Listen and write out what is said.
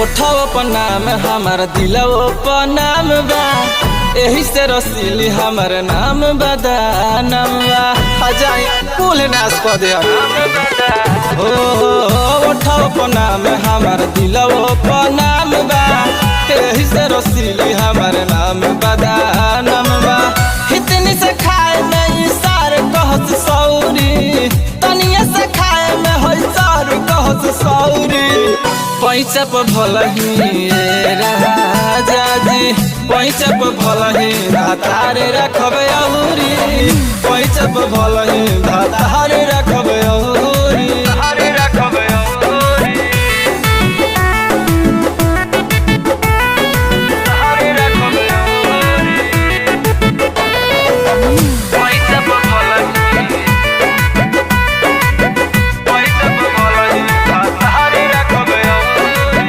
ओठो पर नाम हमार दिलो पर नाम बा, एही से रसीली हमार नाम बदा नाम बा। हजाई कुल नाश कर दे हो ओठो पर नाम हमार दिलो पर नाम बा, एही से रसीली हमार नाम बदा नाम बा। इतनी से खाए में सार कहत सौरी, तनिया से खाए में होई सार कहत सौरी। पैसा पर भलही राजा जी, पैसा पर भलही भातारे रखबे औरी, पैसा पर भलही भातारे